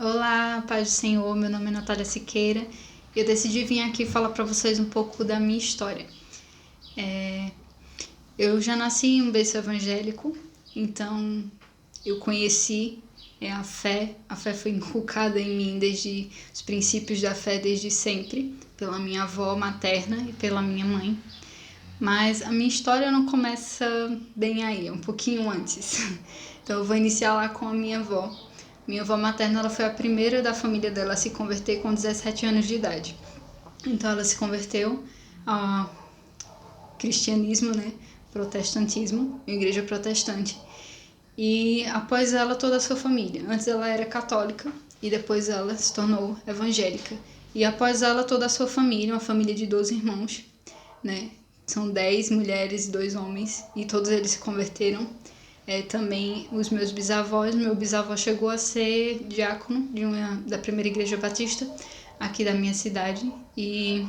Olá, paz do Senhor, meu nome é Natália Siqueira e eu decidi vir aqui falar para vocês um pouco da minha história. Eu já nasci em um berço evangélico, então eu conheci a fé foi inculcada em mim desde os princípios da fé desde sempre, pela minha avó materna e pela minha mãe. Mas a minha história não começa bem aí, é um pouquinho antes. Então eu vou iniciar lá com a minha avó. Minha avó materna ela foi a primeira da família dela a se converter com 17 anos de idade. Então ela se converteu ao cristianismo, né? Protestantismo, igreja protestante. E após ela, toda a sua família. Antes ela era católica e depois ela se tornou evangélica. E após ela, toda a sua família, uma família de 12 irmãos, né? São 10 mulheres e 2 homens, e todos eles se converteram. Também os meus bisavós, meu bisavô chegou a ser diácono da primeira igreja batista aqui da minha cidade, e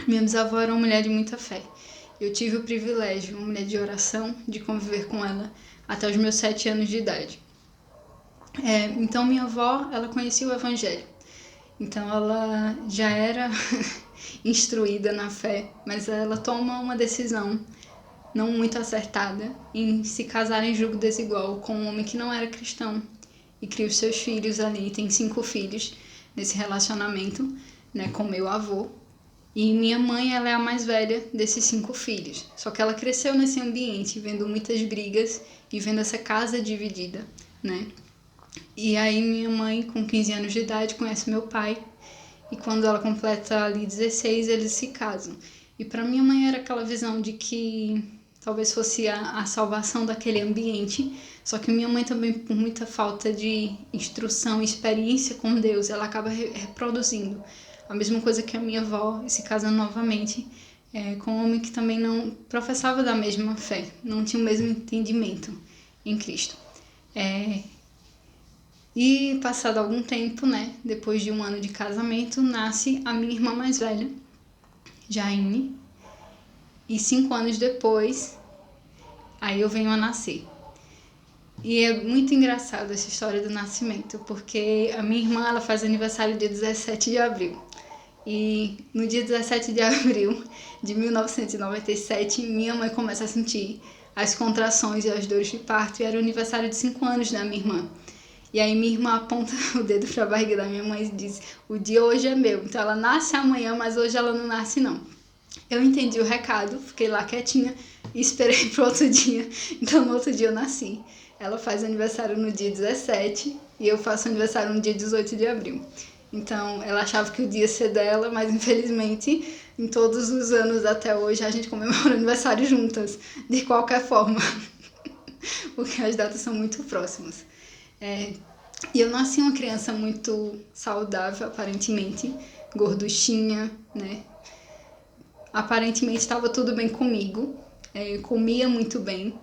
minha bisavó era uma mulher de muita fé. Eu tive o privilégio, uma mulher de oração, de conviver com ela até os meus 7 anos de idade. Então minha avó, ela conhecia o evangelho. Então ela já era instruída na fé, mas ela toma uma decisão não muito acertada em se casar em julgo desigual com um homem que não era cristão, e cria os seus filhos ali, tem 5 filhos nesse relacionamento, né, com meu avô. E minha mãe, ela é a mais velha desses 5 filhos, só que ela cresceu nesse ambiente, vendo muitas brigas e vendo essa casa dividida, né. E aí minha mãe, com 15 anos de idade, conhece meu pai, e quando ela completa ali 16, eles se casam. E para minha mãe era aquela visão de que talvez fosse a salvação daquele ambiente, só que minha mãe também, por muita falta de instrução e experiência com Deus, ela acaba reproduzindo a mesma coisa que a minha avó, e se casando novamente com um homem que também não professava da mesma fé, não tinha o mesmo entendimento em Cristo. E passado algum tempo, né, depois de 1 ano de casamento, nasce a minha irmã mais velha, Jaine, e 5 anos depois, aí eu venho a nascer. E é muito engraçado essa história do nascimento, porque a minha irmã, ela faz aniversário dia 17 de abril. E no dia 17 de abril de 1997, minha mãe começa a sentir as contrações e as dores de parto, e era o aniversário de 5 anos da minha irmã. E aí minha irmã aponta o dedo pra barriga da minha mãe e diz: o dia hoje é meu. Então ela nasce amanhã, mas hoje ela não nasce não. Eu entendi o recado, fiquei lá quietinha e esperei pro outro dia. Então no outro dia eu nasci. Ela faz aniversário no dia 17 e eu faço aniversário no dia 18 de abril. Então ela achava que o dia ia ser dela, mas infelizmente em todos os anos até hoje a gente comemora aniversário juntas, de qualquer forma. Porque as datas são muito próximas. E eu nasci uma criança muito saudável, aparentemente, gorduchinha, né? Aparentemente estava tudo bem comigo, eu comia muito bem.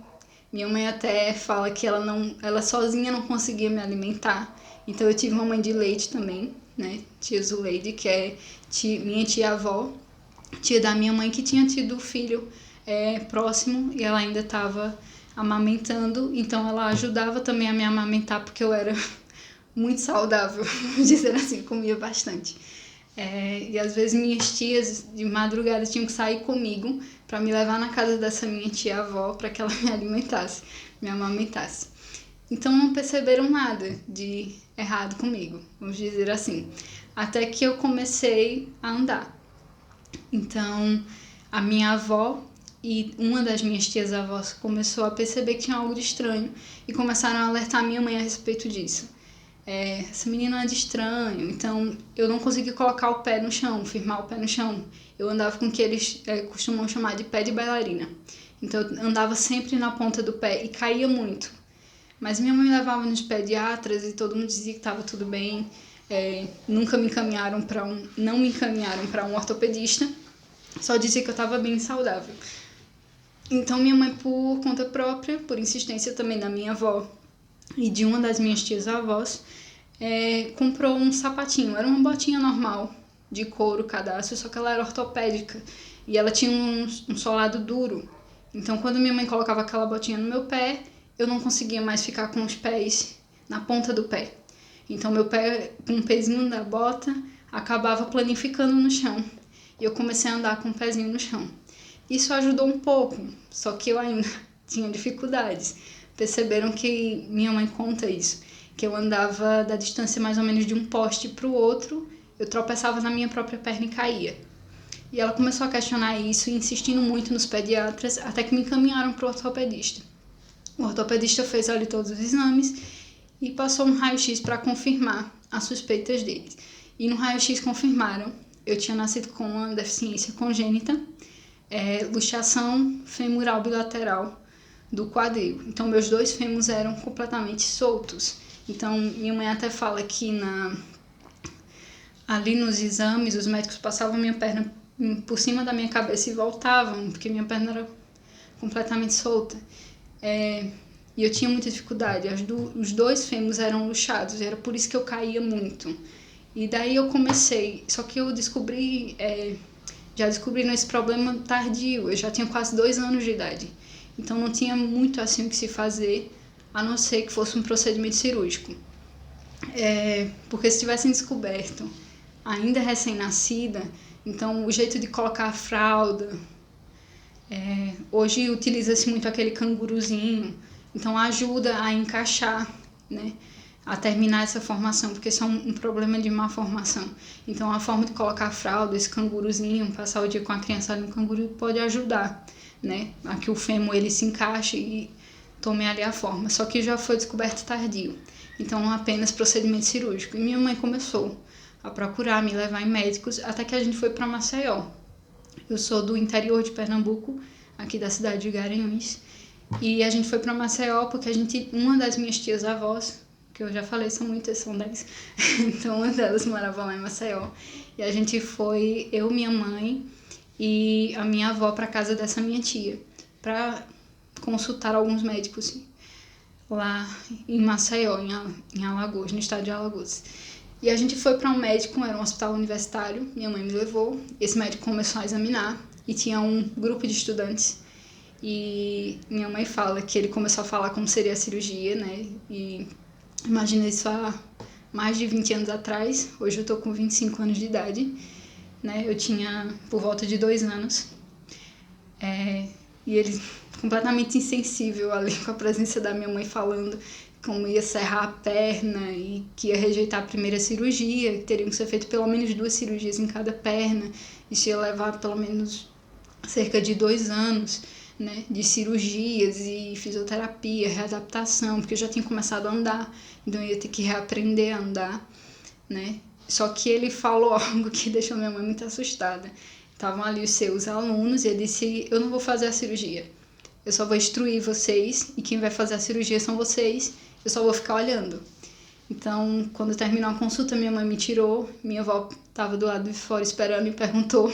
Minha mãe até fala que ela sozinha não conseguia me alimentar, então eu tive uma mãe de leite também, né? Tia Zuleide, que é minha tia-avó, tia da minha mãe, que tinha tido filho próximo, e ela ainda estava amamentando, então ela ajudava também a me amamentar, porque eu era muito saudável, vamos dizer assim, comia bastante. E às vezes minhas tias de madrugada tinham que sair comigo para me levar na casa dessa minha tia-avó para que ela me alimentasse, me amamentasse. Então não perceberam nada de errado comigo, vamos dizer assim. Até que eu comecei a andar. Então a minha avó e uma das minhas tias-avós começou a perceber que tinha algo de estranho e começaram a alertar minha mãe a respeito disso. Essa menina anda estranho, então eu não conseguia colocar o pé no chão, firmar o pé no chão. Eu andava com o que eles costumam chamar de pé de bailarina. Então eu andava sempre na ponta do pé e caía muito. Mas minha mãe levava nos pediatras e todo mundo dizia que estava tudo bem. Nunca me encaminharam não me encaminharam para um ortopedista, só dizia que eu estava bem saudável. Então minha mãe, por conta própria, por insistência também da minha avó e de uma das minhas tias-avós, comprou um sapatinho. Era uma botinha normal, de couro, cadastro, só que ela era ortopédica e ela tinha um solado duro. Então quando minha mãe colocava aquela botinha no meu pé, eu não conseguia mais ficar com os pés na ponta do pé. Então meu pé, com o pezinho da bota, acabava planificando no chão. E eu comecei a andar com o pezinho no chão. Isso ajudou um pouco, só que eu ainda tinha dificuldades. Perceberam que minha mãe conta isso, que eu andava da distância mais ou menos de um poste para o outro, eu tropeçava na minha própria perna e caía. E ela começou a questionar isso, insistindo muito nos pediatras, até que me encaminharam para o ortopedista. O ortopedista fez ali todos os exames e passou um raio-x para confirmar as suspeitas deles. E no raio-x confirmaram, eu tinha nascido com uma deficiência congênita, luxação femoral bilateral do quadril. Então, meus 2 fêmurs eram completamente soltos. Então, minha mãe até fala que ali nos exames, os médicos passavam minha perna por cima da minha cabeça e voltavam, porque minha perna era completamente solta. E eu tinha muita dificuldade. Os 2 fêmurs eram luxados, era por isso que eu caía muito. E daí eu comecei, só que eu já descobri nesse problema tardio, eu já tinha quase 2 anos de idade. Então não tinha muito assim o que se fazer, a não ser que fosse um procedimento cirúrgico. Porque se tivessem descoberto ainda recém-nascida, então o jeito de colocar a fralda, hoje utiliza-se muito aquele canguruzinho, então ajuda a encaixar, né, a terminar essa formação, porque isso é um problema de má formação. Então a forma de colocar a fralda, esse canguruzinho, passar o dia com a criança ali no canguru pode ajudar, né, a que o fêmur ele se encaixe e tome ali a forma. Só que já foi descoberto tardio, então apenas procedimento cirúrgico. E minha mãe começou a procurar me levar em médicos, até que a gente foi para Maceió. Eu sou do interior de Pernambuco, aqui da cidade de Garanhuns, e a gente foi para Maceió porque uma das minhas tias-avós, que eu já falei, são muitas, são 10, então uma delas morava lá em Maceió, e a gente foi, eu, minha mãe e a minha avó, para casa dessa minha tia, para consultar alguns médicos lá em Maceió, em Alagoas, no estado de Alagoas. E a gente foi para um médico, era um hospital universitário, minha mãe me levou, esse médico começou a examinar e tinha um grupo de estudantes e minha mãe fala que ele começou a falar como seria a cirurgia, né, e imagina isso há mais de 20 anos atrás, hoje eu tô com 25 anos de idade, né, eu tinha por volta de 2 anos, e ele completamente insensível ali com a presença da minha mãe falando como ia serrar a perna e que ia rejeitar a primeira cirurgia, que teriam que ser feitas pelo menos 2 cirurgias em cada perna, isso ia levar pelo menos cerca de 2 anos, né, de cirurgias e fisioterapia, readaptação, porque eu já tinha começado a andar, então eu ia ter que reaprender a andar, né. Só que ele falou algo que deixou minha mãe muito assustada. Estavam ali os seus alunos e ele disse: eu não vou fazer a cirurgia, eu só vou instruir vocês e quem vai fazer a cirurgia são vocês, eu só vou ficar olhando. Então, quando terminou a consulta, minha mãe me tirou, minha avó estava do lado de fora esperando e perguntou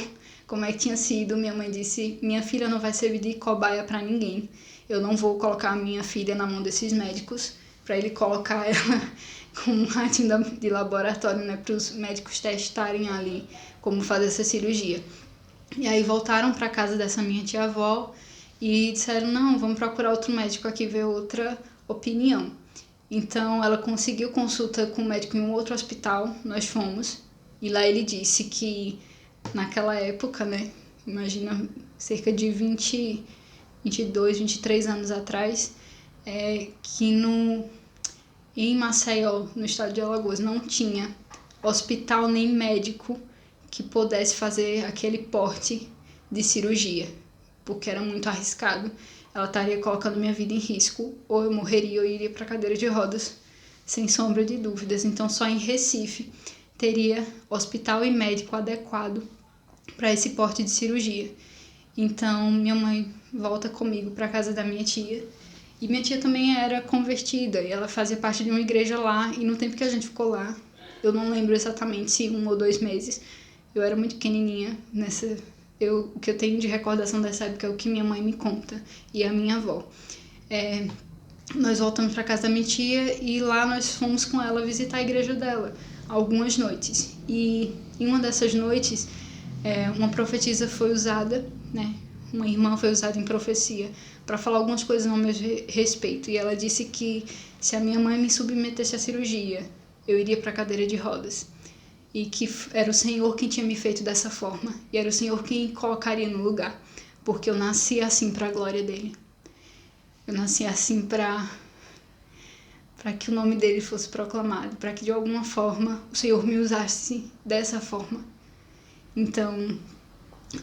como é que tinha sido. Minha mãe disse: minha filha não vai servir de cobaia para ninguém, eu não vou colocar a minha filha na mão desses médicos para ele colocar ela com um ratinho de laboratório, né, para os médicos testarem ali como fazer essa cirurgia. E aí voltaram para casa dessa minha tia-avó e disseram: não, vamos procurar outro médico aqui, ver outra opinião. Então ela conseguiu consulta com o médico em um outro hospital, nós fomos, e lá ele disse que naquela época, né, imagina, cerca de 22, 23 anos atrás, que em Maceió, no estado de Alagoas, não tinha hospital nem médico que pudesse fazer aquele porte de cirurgia, porque era muito arriscado. Ela estaria colocando minha vida em risco, ou eu morreria ou iria para cadeira de rodas, sem sombra de dúvidas. Então, só em Recife teria hospital e médico adequado para esse porte de cirurgia. Então, minha mãe volta comigo para casa da minha tia, e minha tia também era convertida, e ela fazia parte de uma igreja lá, e no tempo que a gente ficou lá, eu não lembro exatamente se 1 ou 2 meses, eu era muito pequenininha, o que eu tenho de recordação dessa época é o que minha mãe me conta, e a minha avó. Nós voltamos para casa da minha tia, e lá nós fomos com ela visitar a igreja dela, algumas noites. E em uma dessas noites, uma profetisa foi usada, né? Uma irmã foi usada em profecia para falar algumas coisas ao meu respeito. E ela disse que se a minha mãe me submetesse à cirurgia, eu iria para a cadeira de rodas. E que era o Senhor quem tinha me feito dessa forma. E era o Senhor quem me colocaria no lugar. Porque eu nasci assim para a glória dele. Eu nasci assim para que o nome dele fosse proclamado. Para que de alguma forma o Senhor me usasse dessa forma. Então,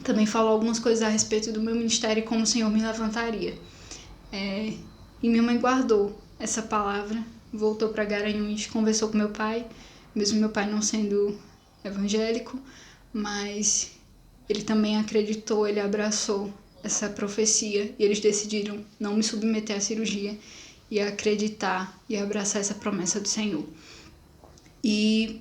também falo algumas coisas a respeito do meu ministério e como o Senhor me levantaria. E minha mãe guardou essa palavra, voltou para Garanhuns, conversou com meu pai, mesmo meu pai não sendo evangélico, mas ele também acreditou, ele abraçou essa profecia e eles decidiram não me submeter à cirurgia e acreditar e abraçar essa promessa do Senhor. E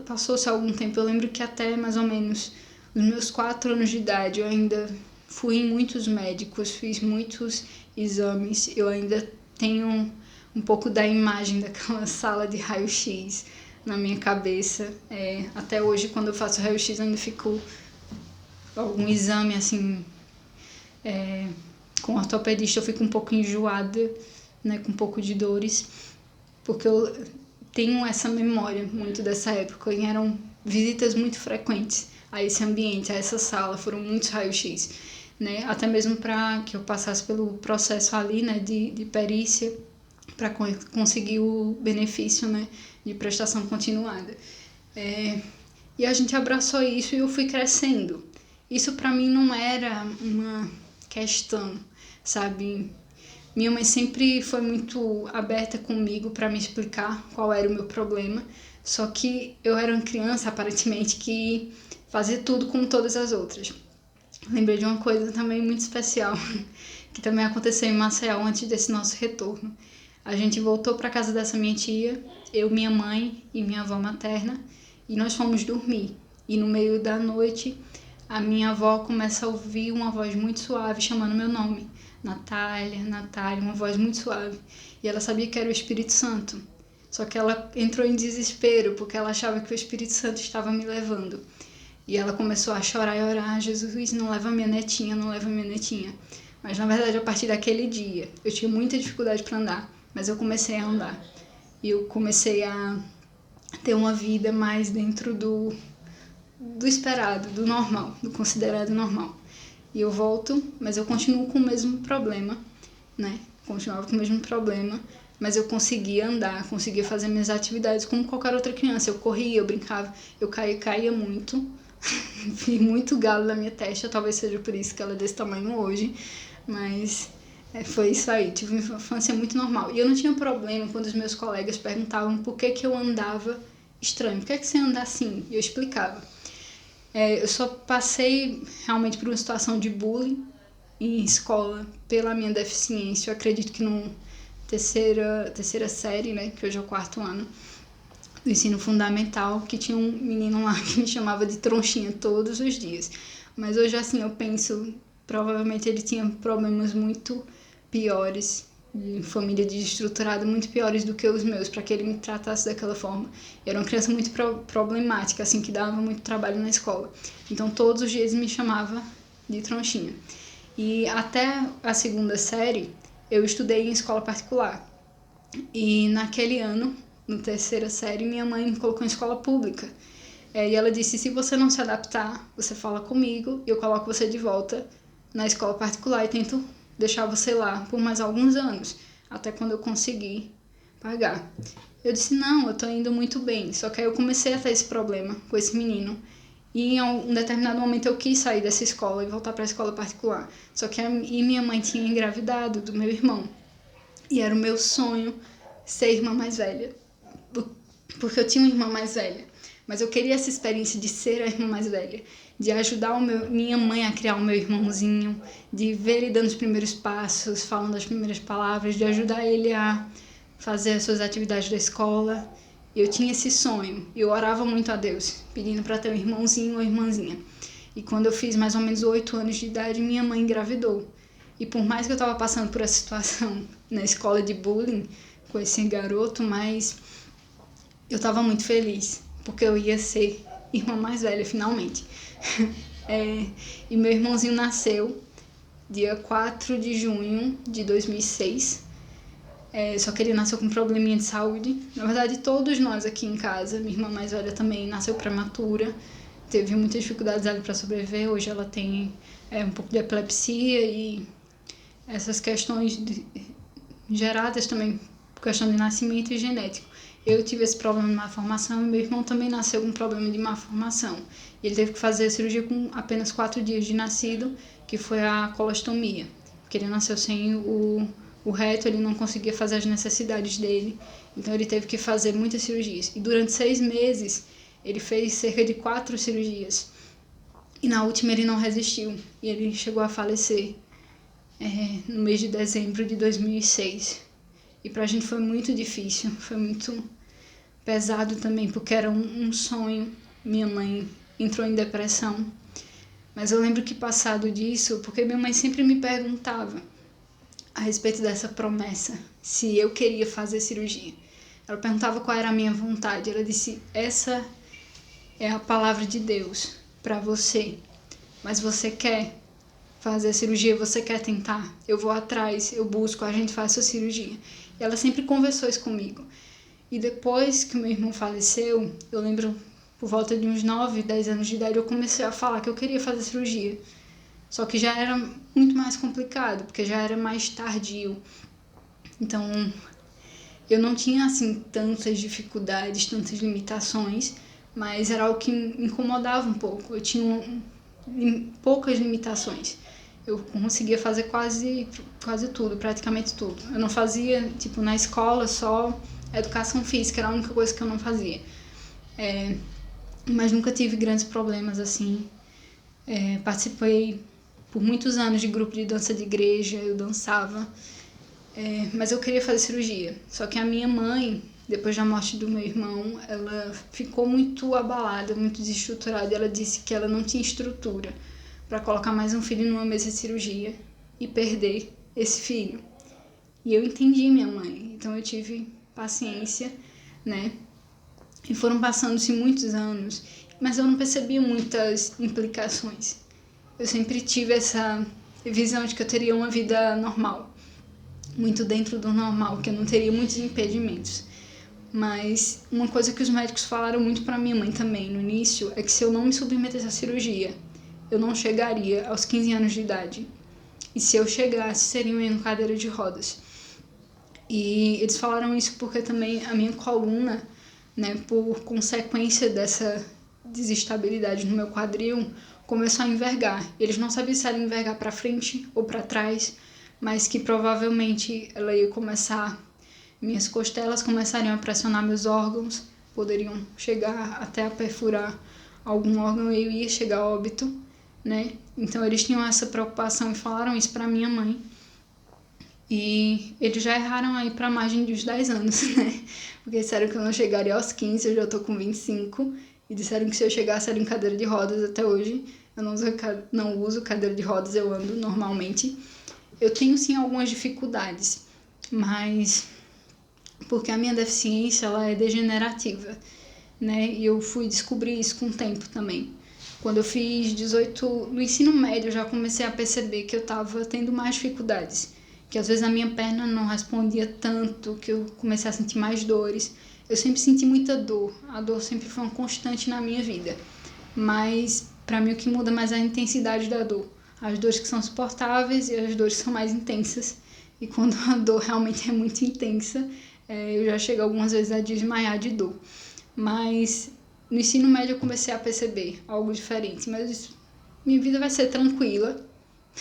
passou-se algum tempo, eu lembro que até mais ou menos os meus 4 anos de idade eu ainda fui em muitos médicos, fiz muitos exames, eu ainda tenho um pouco da imagem daquela sala de raio-x na minha cabeça. Até hoje, quando eu faço raio-x, ainda fico algum exame assim, com ortopedista, eu fico um pouco enjoada, né, com um pouco de dores, porque eu tenho essa memória muito dessa época, e eram visitas muito frequentes a esse ambiente, a essa sala, foram muitos raio-x, né, até mesmo para que eu passasse pelo processo ali, né, de perícia, para conseguir o benefício, né, de prestação continuada. E a gente abraçou isso e eu fui crescendo. Isso para mim não era uma questão, sabe? Minha mãe sempre foi muito aberta comigo para me explicar qual era o meu problema, só que eu era uma criança, aparentemente, que fazia tudo como todas as outras. Lembrei de uma coisa também muito especial, que também aconteceu em Maceió antes desse nosso retorno. A gente voltou para casa dessa minha tia, eu, minha mãe e minha avó materna, e nós fomos dormir. E no meio da noite, a minha avó começa a ouvir uma voz muito suave chamando meu nome. Natália, Natália, uma voz muito suave. E ela sabia que era o Espírito Santo. Só que ela entrou em desespero, porque ela achava que o Espírito Santo estava me levando. E ela começou a chorar e orar: Jesus, não leva minha netinha, não leva minha netinha. Mas na verdade, a partir daquele dia, eu tinha muita dificuldade para andar, mas eu comecei a andar. E eu comecei a ter uma vida mais dentro do esperado, do normal, do considerado normal. E eu volto, mas eu continuo com o mesmo problema, né? Continuava com o mesmo problema, mas eu conseguia andar, conseguia fazer minhas atividades como qualquer outra criança. Eu corria, eu brincava, eu caía muito. Vi muito galo na minha testa, talvez seja por isso que ela é desse tamanho hoje, mas foi isso aí, tive uma infância muito normal. E eu não tinha problema quando os meus colegas perguntavam por que eu andava estranho, por que você anda assim? E eu explicava. Eu só passei realmente por uma situação de bullying em escola pela minha deficiência. Eu acredito que no terceira série, né, que hoje é o 4º ano do ensino fundamental, que tinha um menino lá que me chamava de tronchinha todos os dias. Mas hoje, assim, eu penso, provavelmente ele tinha problemas muito piores, de família desestruturada, muito piores do que os meus, para que ele me tratasse daquela forma. Eu era uma criança muito problemática, assim, que dava muito trabalho na escola. Então, todos os dias me chamava de tronchinha. E até a 2ª série, eu estudei em escola particular. E naquele ano, na 3ª série, minha mãe me colocou em escola pública. E ela disse: se você não se adaptar, você fala comigo e eu coloco você de volta na escola particular e tento deixar você lá por mais alguns anos, até quando eu conseguir pagar. Eu disse: não, eu tô indo muito bem. Só que aí eu comecei a ter esse problema com esse menino. E em um determinado momento eu quis sair dessa escola e voltar para a escola particular. Só que minha mãe tinha engravidado do meu irmão. E era o meu sonho ser irmã mais velha. Porque eu tinha uma irmã mais velha. Mas eu queria essa experiência de ser a irmã mais velha. De ajudar minha mãe a criar o meu irmãozinho. De ver ele dando os primeiros passos, falando as primeiras palavras. De ajudar ele a fazer as suas atividades da escola. Eu tinha esse sonho. Eu orava muito a Deus, pedindo para ter um irmãozinho ou irmãzinha. E quando eu fiz mais ou menos 8 anos de idade, minha mãe engravidou. E por mais que eu estava passando por essa situação na escola de bullying com esse garoto, mas eu estava muito feliz, porque eu ia ser irmã mais velha, finalmente. E meu irmãozinho nasceu dia 4 de junho de 2006. Só que ele nasceu com um probleminha de saúde. Na verdade, todos nós aqui em casa, minha irmã mais velha também nasceu prematura, teve muitas dificuldades ali para sobreviver. Hoje ela tem um pouco de epilepsia e essas questões geradas também por questão de nascimento e genético. Eu tive esse problema de malformação e meu irmão também nasceu com um problema de malformação. Ele teve que fazer a cirurgia com apenas 4 dias de nascido, que foi a colostomia, porque ele nasceu sem o reto, ele não conseguia fazer as necessidades dele, então ele teve que fazer muitas cirurgias. E durante 6 meses, ele fez cerca de 4 cirurgias. E na última ele não resistiu, e ele chegou a falecer no mês de dezembro de 2006. E pra gente foi muito difícil, foi muito pesado também, porque era um sonho. Minha mãe entrou em depressão. Mas eu lembro que passado disso, porque minha mãe sempre me perguntava a respeito dessa promessa, se eu queria fazer cirurgia. Ela perguntava qual era a minha vontade. Ela disse, essa é a palavra de Deus para você, mas você quer fazer a cirurgia, você quer tentar? Eu vou atrás, eu busco, a gente faz a cirurgia. E ela sempre conversou isso comigo. E depois que meu irmão faleceu, eu lembro, por volta de uns 9, 10 anos de idade, eu comecei a falar que eu queria fazer cirurgia. Só que já era muito mais complicado, porque já era mais tardio. Então, eu não tinha, assim, tantas dificuldades, tantas limitações, mas era algo que me incomodava um pouco. Eu tinha poucas limitações. Eu conseguia fazer quase tudo, praticamente tudo. Eu não fazia, tipo, na escola, só educação física, era a única coisa que eu não fazia. Mas nunca tive grandes problemas, assim. Participei por muitos anos de grupo de dança de igreja, eu dançava. Mas eu queria fazer cirurgia. Só que a minha mãe, depois da morte do meu irmão, ela ficou muito abalada, muito desestruturada. Ela disse que ela não tinha estrutura para colocar mais um filho numa mesa de cirurgia e perder esse filho. E eu entendi minha mãe, então eu tive paciência, né? E foram passando-se muitos anos, mas eu não percebia muitas implicações. Eu sempre tive essa visão de que eu teria uma vida normal, muito dentro do normal, que eu não teria muitos impedimentos. Mas uma coisa que os médicos falaram muito para minha mãe também no início é que se eu não me submetesse à cirurgia, eu não chegaria aos 15 anos de idade. E se eu chegasse, seria em cadeira de rodas. E eles falaram isso porque também a minha coluna, né, por consequência dessa desestabilidade no meu quadril, começou a envergar. Eles não sabiam se ela ia envergar para frente ou para trás, mas que provavelmente ela ia começar, minhas costelas começariam a pressionar meus órgãos, poderiam chegar até a perfurar algum órgão e eu ia chegar a óbito, né? Então eles tinham essa preocupação e falaram isso para minha mãe. E eles já erraram aí para margem de uns 10 anos, né? Porque disseram que eu não chegaria aos 15, eu já tô com 25. E disseram que se eu chegasse era em cadeira de rodas até hoje. Eu não uso cadeira de rodas, eu ando normalmente. Eu tenho sim algumas dificuldades, mas porque a minha deficiência ela é degenerativa, né? E eu fui descobrir isso com o tempo também. Quando eu fiz 18, no ensino médio, eu já comecei a perceber que eu estava tendo mais dificuldades. Que às vezes a minha perna não respondia tanto, que eu comecei a sentir mais dores. Eu sempre senti muita dor. A dor sempre foi uma constante na minha vida. Mas, para mim, o que muda mais é a intensidade da dor. As dores que são suportáveis e as dores que são mais intensas. E quando a dor realmente é muito intensa, eu já chego algumas vezes a desmaiar de dor. Mas no ensino médio eu comecei a perceber algo diferente. Mas minha vida vai ser tranquila,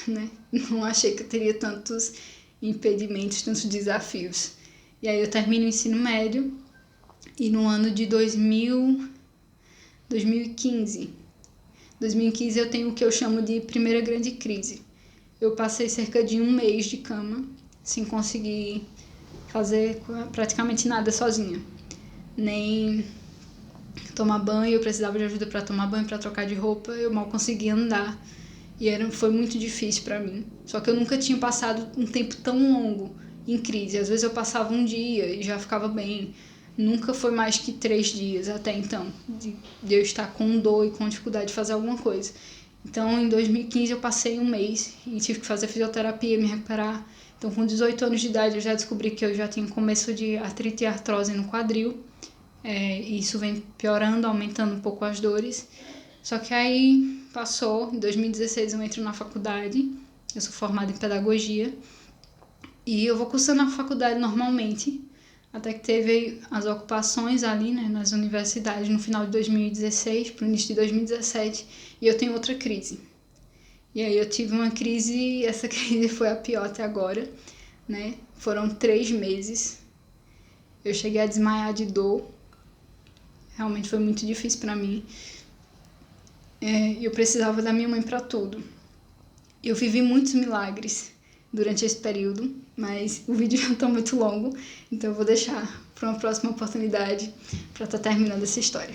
né? Não achei que eu teria tantos impedimentos, tantos desafios. E aí eu termino o ensino médio e no ano de 2015 eu tenho o que eu chamo de primeira grande crise. Eu passei cerca de 1 mês de cama, sem conseguir fazer praticamente nada sozinha. Nem tomar banho, eu precisava de ajuda para tomar banho, para trocar de roupa, eu mal conseguia andar. E foi muito difícil para mim. Só que eu nunca tinha passado um tempo tão longo em crise. Às vezes eu passava um dia e já ficava bem. Nunca foi mais que 3 dias até então, de eu estar com dor e com dificuldade de fazer alguma coisa. Então, em 2015 eu passei 1 mês e tive que fazer fisioterapia, me recuperar. Então, Então, com 18 anos de idade, eu já descobri que eu já tinha começo de artrite e artrose no quadril. E isso vem piorando, aumentando um pouco as dores. Só que aí passou, em 2016 eu entro na faculdade, eu sou formada em pedagogia, e eu vou cursando a faculdade normalmente, até que teve as ocupações ali, né, nas universidades no final de 2016 para o início de 2017, e eu tenho outra crise. E aí eu tive uma crise, essa crise foi a pior até agora, né? Foram 3 meses, eu cheguei a desmaiar de dor, realmente foi muito difícil para mim. Eu precisava da minha mãe para tudo. Eu vivi muitos milagres durante esse período, mas o vídeo já está muito longo, então eu vou deixar para uma próxima oportunidade para estar terminando essa história.